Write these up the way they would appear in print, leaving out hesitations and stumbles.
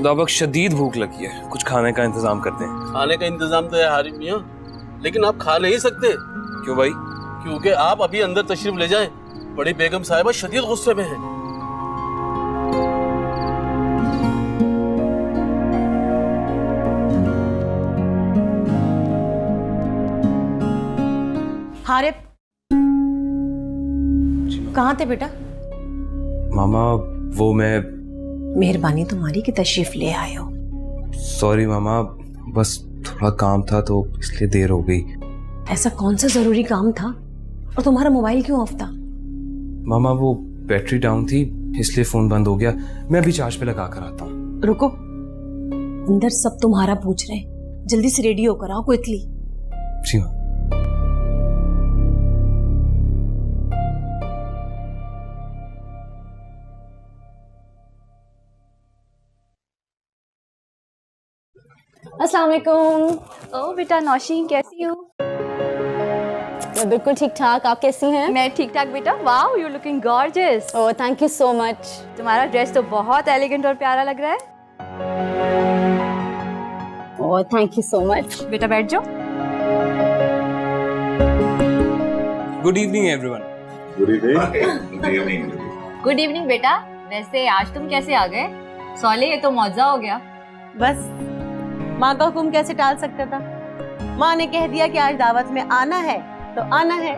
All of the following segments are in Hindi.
खुदा वक्त शदीद भूख लगी है, कुछ खाने का इंतजाम करते हैं। खाने का इंतजाम तो है हारिम मियाँ, लेकिन आप खा नहीं सकते। क्यों भाई? क्योंकि आप अभी अंदर तशरीफ ले जाएं, बड़ी बेगम साहिबा शदीद गुस्से में हैं। हारिब, कहाँ थे बेटा? मामा वो मैं मेहरबानी तुम्हारी कि तशरीफ ले आए हो। सॉरी मामा, बस थोड़ा काम था तो इसलिए देर हो गई। ऐसा कौन सा जरूरी काम था? और तुम्हारा मोबाइल क्यों ऑफ था? मामा वो बैटरी डाउन थी इसलिए फोन बंद हो गया। मैं अभी चार्ज पे लगा कर आता हूँ। रुको, अंदर सब तुम्हारा पूछ रहे हैं, जल्दी से रेडी होकर आओ क्विकली। जी माँ। अस्सलाम वालेकुम। ओ बेटा नौशीन, कैसी हो? मैं बिल्कुल ठीक ठाक, आप कैसी हैं? मैं ठीक ठाक बेटा। Wow, you looking gorgeous. Oh thank you so much. तुम्हारा ड्रेस तो बहुत एलिगेंट और प्यारा लग रहा है। Oh thank you so much. बेटा बैठ जाओ। Good evening everyone. Good evening. Good evening बेटा। वैसे आज तुम कैसे आ गए? सॉले, ये तो मौजा हो गया। बस माँ का हुक्म कैसे टाल सकता था? माँ ने कह दिया कि आज दावत में आना है तो आना है।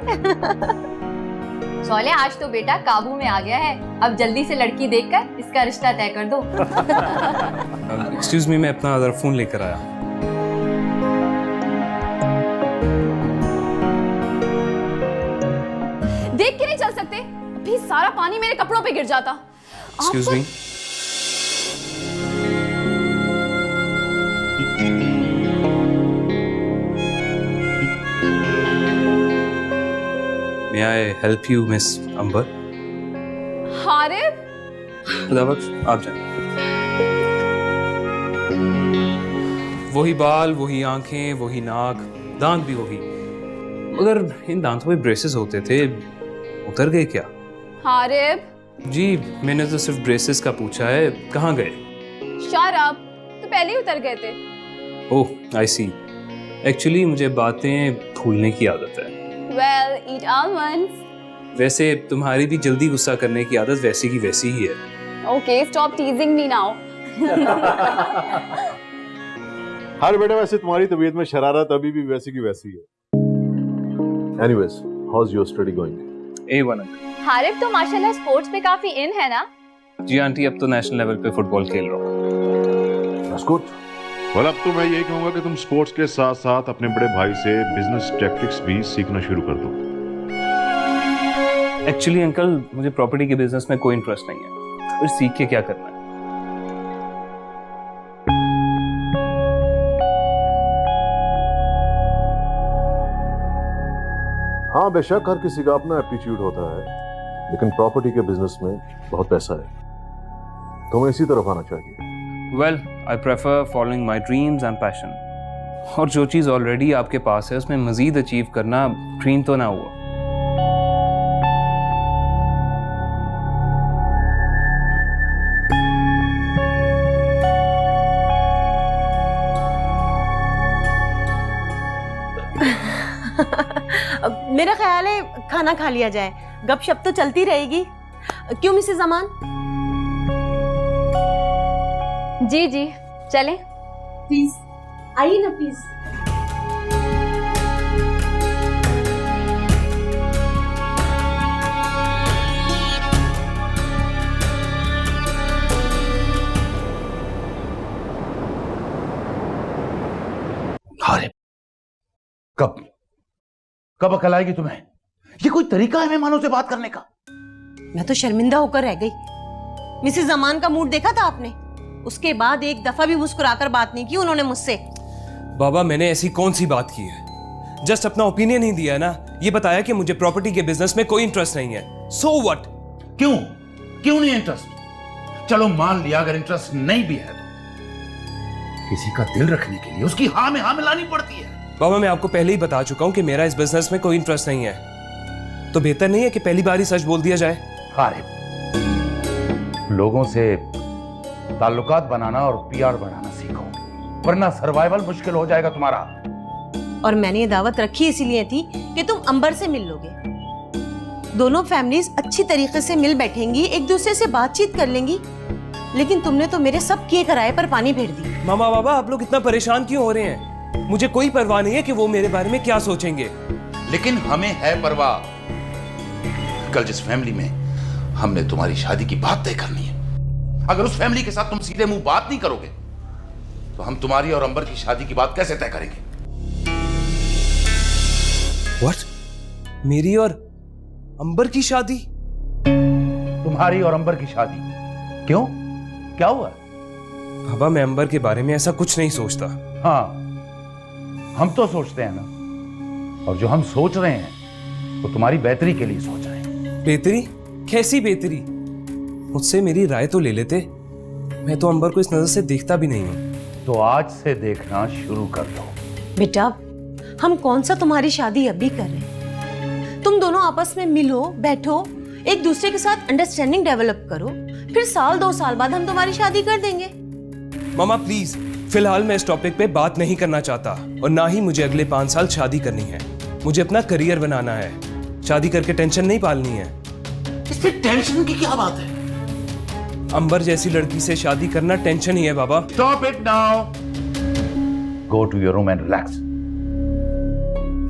सॉले, आज तो बेटा काबू में आ गया है। अब जल्दी से लड़की देखकर इसका रिश्ता तय कर दो। एक्सक्यूज मी, मैं अपना अदर फोन लेकर आया। देख के नहीं चल सकते? अभी सारा पानी मेरे कपड़ों पे गिर जाता। Excuse me. May I help you, Miss Amber? Harib, खुदा बख्श, आप जाएं। वही बाल, वही आंखें, वही नाक, दांत भी वही। मगर इन दांतों पे ब्रेसेस होते थे, उतर गए क्या? हारिब। जी मैंने तो सिर्फ ब्रेसेस का पूछा है, कहाँ गए? शट अप, तो पहले ही उतर गए थे। ओह आई सी। एक्चुअली मुझे बातें भूलने की आदत है। Well, eat almonds. वैसे तुम्हारी भी जल्दी गुस्सा करने की आदत वैसी की वैसी ही है। Okay, stop teasing me now. हर बेटा, वैसे तुम्हारी तबीयत में शरारत अभी भी वैसी की वैसी है। Anyways, how's your study going? A1। Harib तो माशाल्लाह स्पोर्ट्स पे काफी इन है ना? जी आंटी, अब तो नेशनल लेवल पे फुटबॉल खेल रहा हूँ। That's good. well, अब तो मैं यही कहूंगा कि तुम स्पोर्ट्स के साथ साथ अपने बड़े भाई से बिजनेस टैक्टिक्स भी सीखना शुरू कर दो। एक्चुअली अंकल, मुझे प्रॉपर्टी के बिजनेस में कोई इंटरेस्ट नहीं है। फिर सीख के क्या करना है? हाँ बेशक हर किसी का अपना एप्टीट्यूड होता है, लेकिन प्रॉपर्टी के बिजनेस में बहुत पैसा है, तुम्हें इसी तरफ आना चाहिए। Well, I prefer following my dreams and passion. और जो चीज़ ऑलरेडी आपके पास है उसमें मजीद अचीव करना ड्रीम तो ना हुआ। मेरा ख्याल है खाना खा लिया जाए, गपशप तो चलती रहेगी। क्यों मिसेस अमान? जी जी, चलें। प्लीज आइए ना प्लीज। हारिब, कब अकल आएगी तुम्हें? ये कोई तरीका है मेहमानों से बात करने का? मैं तो शर्मिंदा होकर रह गई। मिसेस अमान का मूड देखा था आपने? उसके बाद एक दफा भी मुस्कुराकर बात नहीं की उन्होंने मुझसे। बाबा, मैंने ऐसी कौन सी बात की है? जस्ट अपना ओपिनियन ही दिया है ना। ये बताया कि मुझे प्रॉपर्टी के बिजनेस में कोई इंटरेस्ट नहीं है। So what? क्यों नहीं इंटरेस्ट? चलो मान लिया अगर इंटरेस्ट नहीं भी है तो किसी का दिल रखने के लिए उसकी हाँ में हाँ मिलानी पड़ती है। बाबा, मैं आपको पहले ही बता चुका हूं कि मेरा इस बिजनेस में कोई इंटरेस्ट नहीं है, तो बेहतर नहीं है कि पहली बार ही सच बोल दिया जाए? हारिब, लोगों से ताल्लुकात बनाना और पीआर बढ़ाना सीखो, वरना सर्वाइवल मुश्किल हो जाएगा तुम्हारा। और मैंने ये दावत रखी इसीलिए थी कि तुम अंबर से मिल लोगे। दोनों फैमिलीज अच्छी तरीके से मिल बैठेंगी, एक दूसरे से बातचीत कर लेंगी। लेकिन तुमने तो मेरे सब किए कराए पर पानी फेर दी। मामा बाबा आप लोग इतना परेशान क्यों हो रहे हैं? मुझे कोई परवाह नहीं है कि वो मेरे बारे में क्या सोचेंगे। लेकिन हमें है परवाह। कल जिस फैमिली में हमने तुम्हारी शादी की बात तय करनी है, अगर उस फैमिली के साथ तुम सीधे मुंह बात नहीं करोगे तो हम तुम्हारी और अंबर की शादी की बात कैसे तय करेंगे? What? मेरी और अंबर की शादी? तुम्हारी और अंबर की शादी? क्यों, क्या हुआ? बाबा मैं अंबर के बारे में ऐसा कुछ नहीं सोचता। हाँ, हम तो सोचते हैं ना, और जो हम सोच रहे हैं वो तुम्हारी बेहतरी के लिए सोच रहे हैं। बेहतरी? कैसी बेहतरी? मुझसे मेरी राय तो ले लेते। मैं तो अंबर को इस नजर से देखता भी नहीं हूं। तो आज से देखना शुरू कर दो। बेटा हम कौन सा तुम्हारी शादी अभी कर रहे हैं? तुम दोनों आपस में मिलो, बैठो, एक दूसरे के साथ अंडरस्टैंडिंग डेवलप करो, फिर साल 2 साल बाद हम तुम्हारी शादी कर देंगे। मामा प्लीज, फिलहाल मैं इस टॉपिक पे बात नहीं करना चाहता और ना ही मुझे अगले 5 साल शादी करनी है। मुझे अपना करियर बनाना है, शादी करके टेंशन नहीं पालनी है। इसमें टेंशन की क्या बात है? अंबर जैसी लड़की से शादी करना टेंशन ही है बाबा। Stop it now. Go to your room and relax.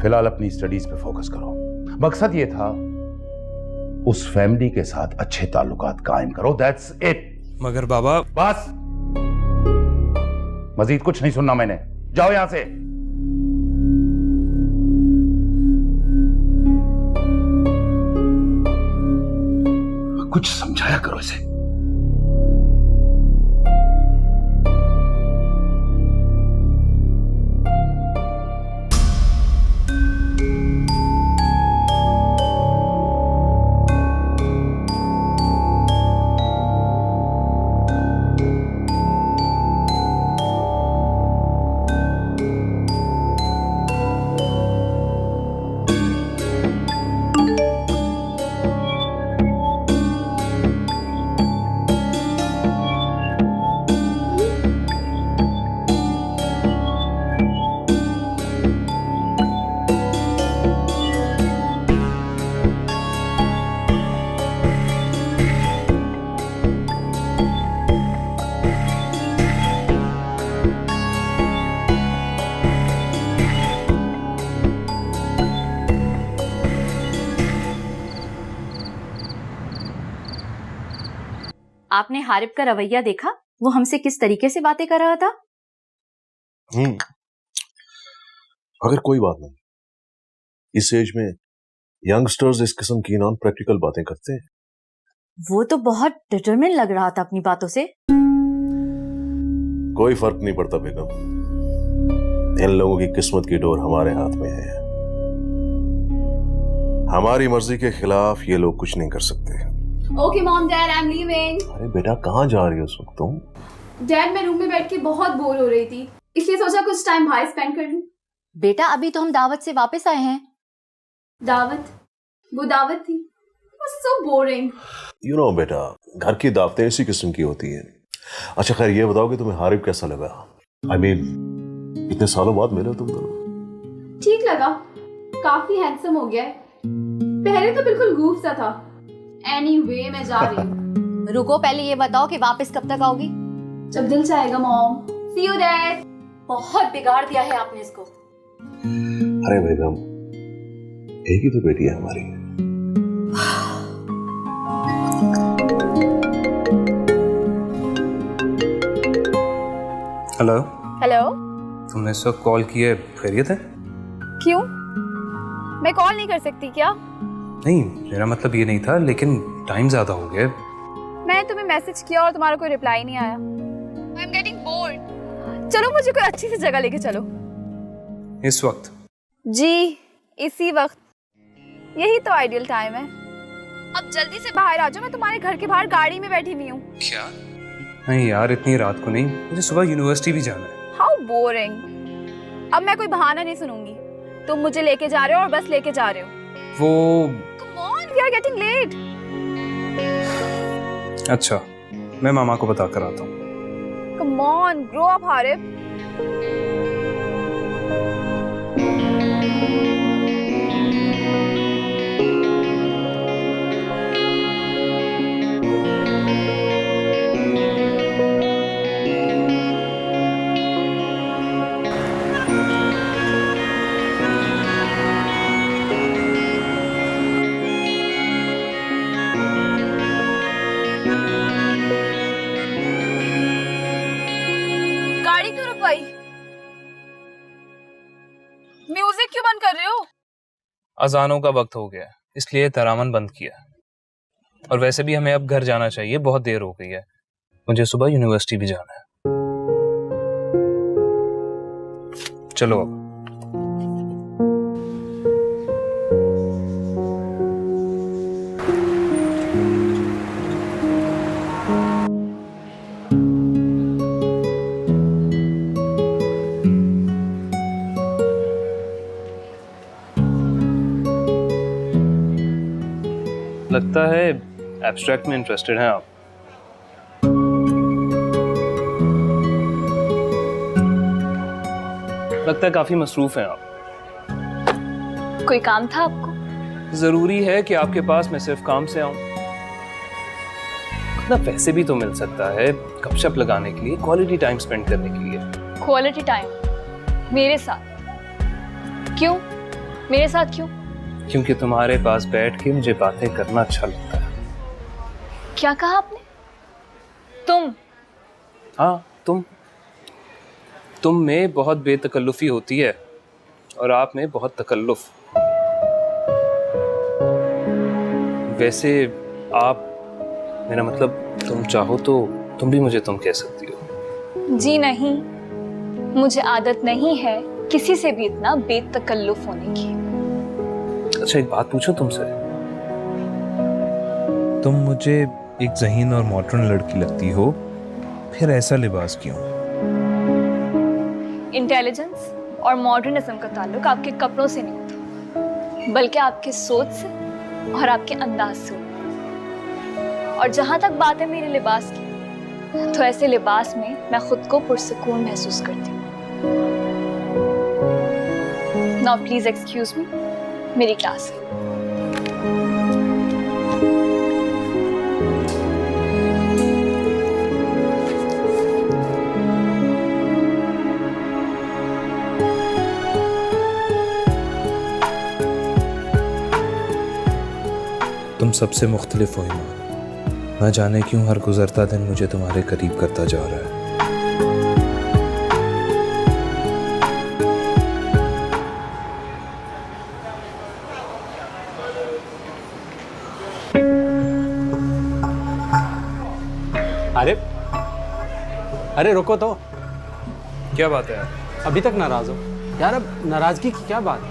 फिलहाल अपनी स्टडीज पे फोकस करो। मकसद ये था उस फैमिली के साथ अच्छे ताल्लुकात कायम करो। That's it. मगर बाबा बस, मजीद कुछ नहीं सुनना मैंने। जाओ यहां से। कुछ समझाया करो इसे। आपने हारिब का रवैया देखा? वो हमसे किस तरीके से बातें कर रहा था। अगर कोई बात नहीं, इस एज में यंगस्टर्स इस किस्म की नॉन प्रैक्टिकल बातें करते हैं। वो तो बहुत डिटरमिन लग रहा था अपनी बातों से। कोई फर्क नहीं पड़ता बेगम, इन लोगों की किस्मत की डोर हमारे हाथ में है। हमारी मर्जी के खिलाफ ये लोग कुछ नहीं कर सकते। Okay mom dad, I am leaving. अरे बेटा कहाँ जा रही हो उस वक्त तुम? डैड मैं रूम में बैठ के बहुत बोर हो रही थी, इसलिए सोचा कुछ टाइम बाहर स्पेंड कर लूं। बेटा अभी तो हम दावत से वापस आए हैं। दावत? वो दावत थी, सो बोरिंग। यू नो बेटा, घर की दावतें इसी किस्म की होती हैं। अच्छा खैर ये बताओ कि तुम्हें हारिब कैसा लगा? आई मीन इतने सालों बाद मिले तुम दोनों। ठीक लगा, काफी हैंडसम हो गया है। पहले तो बिल्कुल गूफ सा था। एनीवे मैं जा रही हूँ। रुको, पहले ये बताओ कि वापस कब तक आओगी? जब दिल चाहेगा मॉम। C you dad. बहुत बिगाड़ दिया है आपने इसको। अरे बेगम, एक ही तो बेटी है हमारी। हेलो। हेलो। तुमने इस वक्त कॉल किए, खैरियत है? क्यों? मैं कॉल नहीं कर सकती क्या? नहीं, मेरा मतलब ये नहीं था, लेकिन टाइम ज्यादा हो गया। मैंने तुम्हें मैसेज किया और तुम्हारा कोई रिप्लाई नहीं आया। I am getting bored. चलो मुझे कोई अच्छी सी जगह लेके चलो। इस वक्त? जी इसी वक्त, यही तो आइडियल टाइम है। अब जल्दी से बाहर आ जाओ, मैं तुम्हारे घर के बाहर गाड़ी में बैठी हुई हूँ। क्या? नहीं यार, इतनी रात को नहीं, मुझे सुबह यूनिवर्सिटी भी जाना है। How boring. अब मैं कोई बहाना नहीं सुनूंगी। तुम मुझे लेके जा रहे हो और बस लेके जा रहे हो। वो come on, we are getting late. अच्छा, मैं मामा को बता कर आता हूँ। Come on, grow up, Harib. गाड़ी क्यों रुकवाई? म्यूजिक क्यों बंद कर रहे हो? अजानों का वक्त हो गया, इसलिए तरामन बंद किया। और वैसे भी हमें अब घर जाना चाहिए, बहुत देर हो गई है। मुझे सुबह यूनिवर्सिटी भी जाना है। चलो अब। लगता है एब्स्ट्रैक्ट में इंटरेस्टेड हैं आप। लगता है काफी मसरूफ हैं आप। कोई काम था आपको? जरूरी है कि आपके पास मैं सिर्फ काम से आऊं? ना पैसे भी तो मिल सकता है गपशप लगाने के लिए, क्वालिटी टाइम स्पेंड करने के लिए। क्वालिटी टाइम मेरे साथ? क्यों मेरे साथ क्यों? क्योंकि तुम्हारे पास बैठ के मुझे बातें करना अच्छा लगता है। क्या कहा आपने? तुम? हाँ, तुम में बहुत बेतकल्लुफी होती है और आप में बहुत तकल्लुफ। वैसे आप, मेरा मतलब तुम चाहो तो तुम भी मुझे तुम कह सकती हो। जी नहीं, मुझे आदत नहीं है किसी से भी इतना बेतकल्लुफ होने की। अच्छा, एक बात पूछूं तुमसे? तुम मुझे एक ज़हीन और मॉडर्न लड़की लगती हो, फिर ऐसा लिबास क्यों? इंटेलिजेंस और मॉडर्निज्म का ताल्लुक आपके कपड़ों से नहीं होता, बल्कि आपकी सोच से और आपके अंदाज से होता। और जहां तक बात है मेरे लिबास की, तो ऐसे लिबास में मैं खुद को पुरसुकून महसूस करती हूँ। नाउ प्लीज एक्सक्यूज मी, मेरी क्लास है। तुम सबसे मुख्तलिफ हो ईमान। न जाने क्यों हर गुजरता दिन मुझे तुम्हारे करीब करता जा रहा है। अरे रुको तो। क्या बात है यार? अभी तक नाराज हो यार? अब नाराजगी की क्या बात?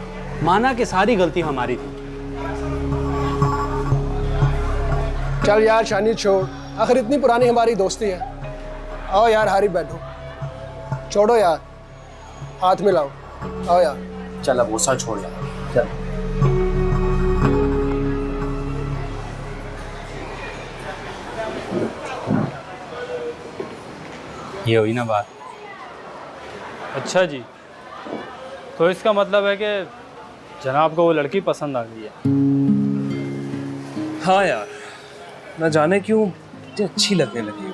माना कि सारी गलती हमारी थी। चल यार शानी छोड़, आखिर इतनी पुरानी हमारी दोस्ती है। आओ यार हारिब बैठो। छोड़ो यार, हाथ मिलाओ। आओ यार। चल अब गुस्सा छोड़ यार, चल। ये हुई ना बात। अच्छा जी, तो इसका मतलब है कि जनाब को वो लड़की पसंद आ गई है? हाँ यार, न जाने क्यों मुझे अच्छी लगने लगी।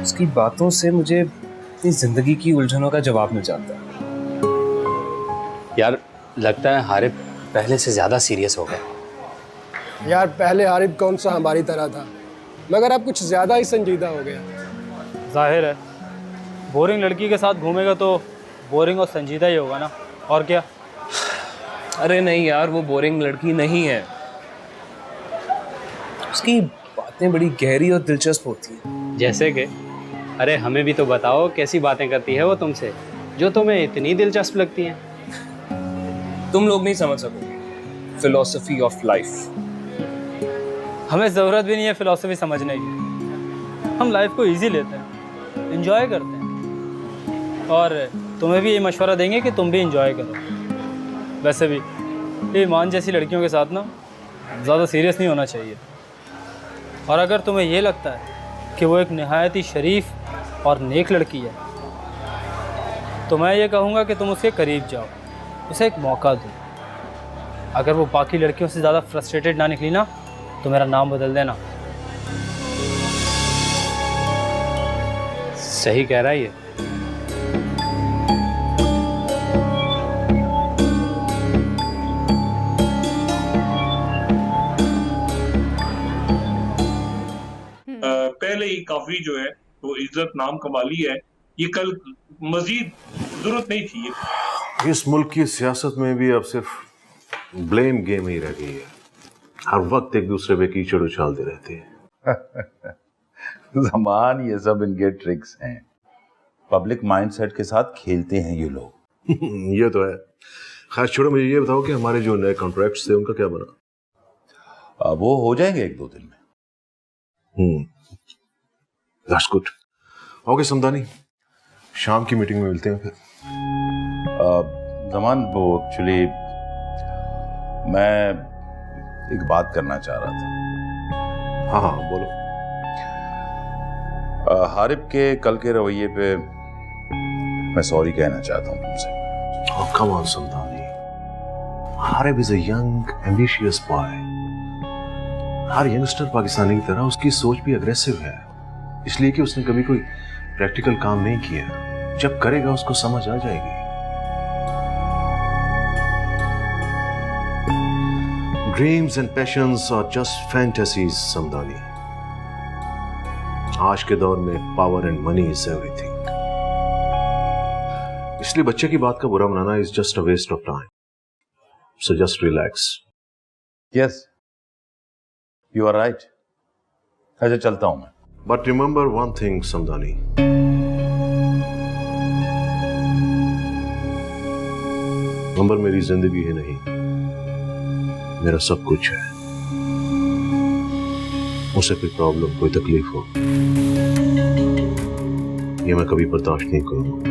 उसकी बातों से मुझे अपनी जिंदगी की उलझनों का जवाब मिल जाता है। यार लगता है हारिब पहले से ज़्यादा सीरियस हो गया। यार पहले हारिब कौन सा हमारी तरह था, मगर अब कुछ ज़्यादा ही संजीदा हो गया। जाहिर है, बोरिंग लड़की के साथ घूमेगा तो बोरिंग और संजीदा ही होगा ना, और क्या। अरे नहीं यार, वो बोरिंग लड़की नहीं है। उसकी बातें बड़ी गहरी और दिलचस्प होती हैं। जैसे कि? अरे हमें भी तो बताओ, कैसी बातें करती है वो तुमसे जो तुम्हें इतनी दिलचस्प लगती हैं? तुम लोग नहीं समझ सकोगे फिलॉसफी ऑफ लाइफ। हमें ज़रूरत भी नहीं है फिलॉसफी समझने की। हम लाइफ को इजी लेते हैं, एंजॉय करते हैं, और तुम्हें भी ये मशवरा देंगे कि तुम भी एंजॉय करो। वैसे भी ईमान जैसी लड़कियों के साथ ना ज़्यादा सीरियस नहीं होना चाहिए। और अगर तुम्हें ये लगता है कि वो एक नहायत ही शरीफ और नेक लड़की है, तो मैं ये कहूँगा कि तुम उसके करीब जाओ, उसे एक मौका दो। अगर वो बाकी लड़कियों से ज़्यादा फ्रस्ट्रेटेड ना निकली ना, तो मेरा नाम बदल देना। सही कह रहा है ये। पहले ही काफी जो है वो इज्जत नाम कमा ली है, ये कल मजीद जरूरत नहीं थी। इस मुल्क की सियासत में भी अब सिर्फ ब्लेम गेम ही रह गई है। हर वक्त एक दूसरे पे कीचड़ उछालते रहते हैं। जमान, ये सब इनके ट्रिक्स हैं। पब्लिक माइंडसेट के साथ खेलते हैं ये लोग। ये तो है। खैर छोड़ो, मुझे ये बताओ कि हमारे जो नए कॉन्ट्रैक्ट्स थे उनका क्या बना? वो हो जाएंगे 1-2 दिन में। That's good. ओके समदानी, शाम की मीटिंग में मिलते हैं फिर। जमान, वो एक्चुअली मैं एक बात करना चाह रहा था। हाँ बोलो। हारिब के कल के रवैये पे मैं सॉरी कहना चाहता हूँ तुमसे। Oh, come on, Samdani. Harib is a young ambitious boy. हर यंगस्टर पाकिस्तानी की तरह उसकी सोच भी अग्रेसिव है, इसलिए कि उसने कभी कोई प्रैक्टिकल काम नहीं किया। जब करेगा उसको समझ आ जाएगी। Dreams and passions are just fantasies Samdani. आज के दौर में power and money is everything. इसलिए बच्चे की बात का बुरा मनाना is just a waste of time. So just relax. Yes, you are right. ऐसे चलता हूं मैं। But remember one thing Samdani, Ambar मेरी जिंदगी ही नहीं, मेरा सब कुछ है। उसे कोई प्रॉब्लम, कोई तकलीफ हो, ये मैं कभी बर्दाश्त नहीं करूंगा।